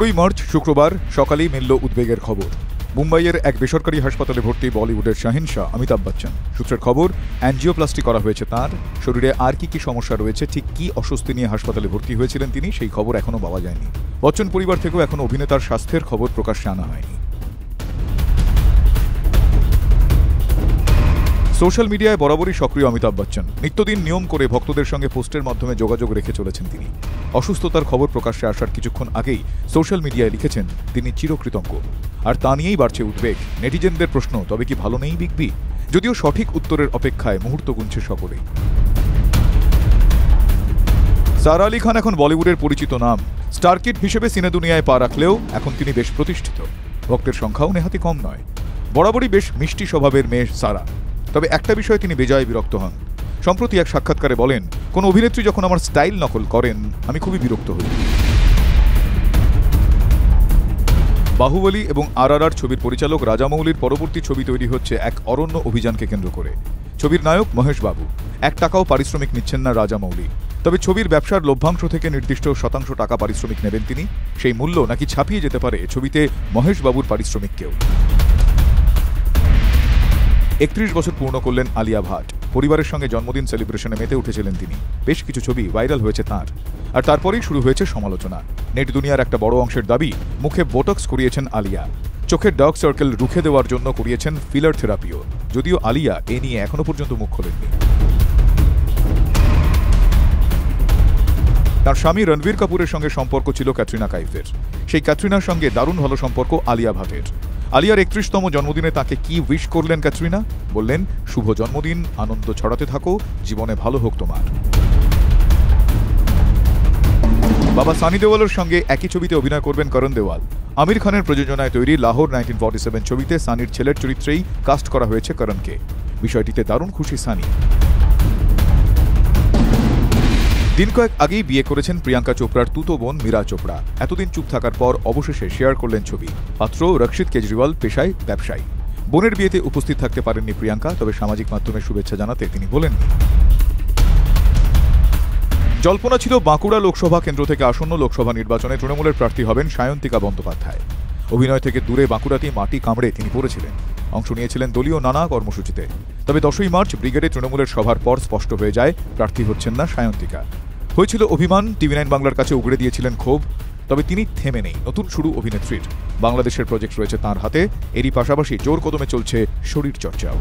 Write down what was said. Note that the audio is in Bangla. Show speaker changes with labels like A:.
A: 15ই মার্চ শুক্রবার সকালেই মিলল উদ্বেগের খবর। মুম্বাইয়ের এক বেসরকারি হাসপাতালে ভর্তি বলিউডের শাহিনশাহ অমিতাভ বচ্চন। সূত্রের খবর, অ্যাঞ্জিওপ্লাস্টি করা হয়েছে তাঁর। শরীরে আর কি সমস্যা রয়েছে, ঠিক কি অস্বস্তি নিয়ে হাসপাতালে ভর্তি হয়েছিলেন তিনি, সেই খবর এখনও পাওয়া যায়নি। বচ্চন পরিবার থেকেও এখনও অভিনেতার স্বাস্থ্যের খবর প্রকাশ্যে আনা হয়নি। সোশ্যাল মিডিয়ায় বরাবরই সক্রিয় অমিতাভ বচ্চন। নিত্যদিন নিয়ম করে ভক্তদের সঙ্গে পোস্টের মাধ্যমে যোগাযোগ রেখে চলেছেন তিনি। অসুস্থতার খবর প্রকাশ্যে আসার কিছুক্ষণ আগেই সোশ্যাল মিডিয়ায় লিখেছেন তিনি চিরকৃতজ্ঞ। আর তা নিয়েই বাড়ছে উদ্বেগ। নেটিজেনদের প্রশ্ন, তবে কি ভালো নেই বিগ বি? যদিও সঠিক উত্তরের অপেক্ষায় মুহূর্ত গুনছে সকলেই। সারা আলি খান এখন বলিউডের পরিচিত নাম। স্টার কিড হিসেবে সিনে দুনিয়ায় পা রাখলেও এখন তিনি বেশ প্রতিষ্ঠিত। ভক্তের সংখ্যাও নেহাতি কম নয়। বরাবরই বেশ মিষ্টি স্বভাবের মেয়ে সারা। তবে একটা বিষয়ে তিনি বেজায় বিরক্ত হন। সম্প্রতি এক সাক্ষাৎকারে বলেন, কোন অভিনেত্রী যখন আমার স্টাইল নকল করেন আমি খুবই বিরক্ত হই। বাহুবলী এবং RRR ছবির পরিচালক রাজামৌলির পরবর্তী ছবি তৈরি হচ্ছে এক অরণ্য অভিযানকে কেন্দ্র করে। ছবির নায়ক মহেশ বাবু। 1 টাকাও পারিশ্রমিক নিচ্ছেন না রাজামৌলি। তবে ছবির ব্যবসার লভ্যাংশ থেকে নির্দিষ্ট শতাংশ টাকা পারিশ্রমিক নেবেন তিনি। সেই মূল্য নাকি ছাপিয়ে যেতে পারে ছবিতে মহেশ বাবুর পারিশ্রমিককেও। 31 বছর পূর্ণ করলেন আলিয়া ভাট। পরিবারের সঙ্গে জন্মদিন সেলিব্রেশনে মেতে উঠেছিলেন তিনি। বেশ কিছু ছবি ভাইরাল হয়েছে তাঁর। আর তারপরেই শুরু হয়েছে সমালোচনা। নেট দুনিয়ার একটা বড় অংশের দাবি, মুখে বোটক্স করিয়েছেন আলিয়া। চোখের ডার্ক সার্কেল রুখে দেওয়ার জন্য করিয়েছেন ফিলার থেরাপিও। যদিও আলিয়া এ নিয়ে এখনো পর্যন্ত মুখ খোলেননি। তার স্বামী রণবীর কাপুরের সঙ্গে সম্পর্ক ছিল ক্যাটরিনা কাইফের। সেই ক্যাটরিনার সঙ্গে দারুণ ভালো সম্পর্ক আলিয়া ভাটের। আলিয়ার 31তম জন্মদিনে তাকে কি উইশ করলেন ক্যাটরিনা? বললেন, শুভ জন্মদিন, আনন্দ ছড়াতে থাকো, জীবনে ভালো হোক তোমার। বাবা সানি দেওয়ালের সঙ্গে একই ছবিতে অভিনয় করবেন করণ দেওয়াল। আমির খানের প্রযোজনায় তৈরি লাহোর 1947 ছবিতে সানির ছেলের চরিত্রেই কাস্ট করা হয়েছে করণকে। বিষয়টিতে দারুণ খুশি সানি। দিন কয়েক আগেই বিয়ে করেছেন প্রিয়াঙ্কা চোপড়ার তুতো বোন মীরা চোপড়া। এতদিন চুপ থাকার পর অবশেষে শেয়ার করলেন ছবি। পাত্র রক্ষিত কেজরিওয়াল, পেশায় ব্যবসায়ী। বোনের বিয়েতে উপস্থিত থাকতে পারেননি প্রিয়াঙ্কা, তবে সামাজিক মাধ্যমে শুভেচ্ছা জানাতে তিনি বলেননি। জল্পনা ছিল বাঁকুড়া লোকসভা কেন্দ্র থেকে আসন্ন লোকসভা নির্বাচনে তৃণমূলের প্রার্থী হবেন সায়ন্তিকা বন্দ্যোপাধ্যায়। অভিনয় থেকে দূরে বাঁকুড়াতেই মাটি কামড়ে তিনি পড়েছিলেন। অংশ নিয়েছিলেন দলীয় নানা কর্মসূচিতে। তবে 10ই মার্চ ব্রিগেডে তৃণমূলের সভার পর স্পষ্ট হয়ে যায় প্রার্থী হচ্ছেন না সায়ন্তিকা। হয়েছিল অভিমান, TV9 বাংলার কাছে উগড়ে দিয়েছিলেন ক্ষোভ। তবে তিনি থেমে নেই। নতুন শুরু অভিনেত্রীর। বাংলাদেশের প্রজেক্ট রয়েছে তাঁর হাতে। এরই পাশাপাশি জোর কদমে চলছে শরীর চর্চাও।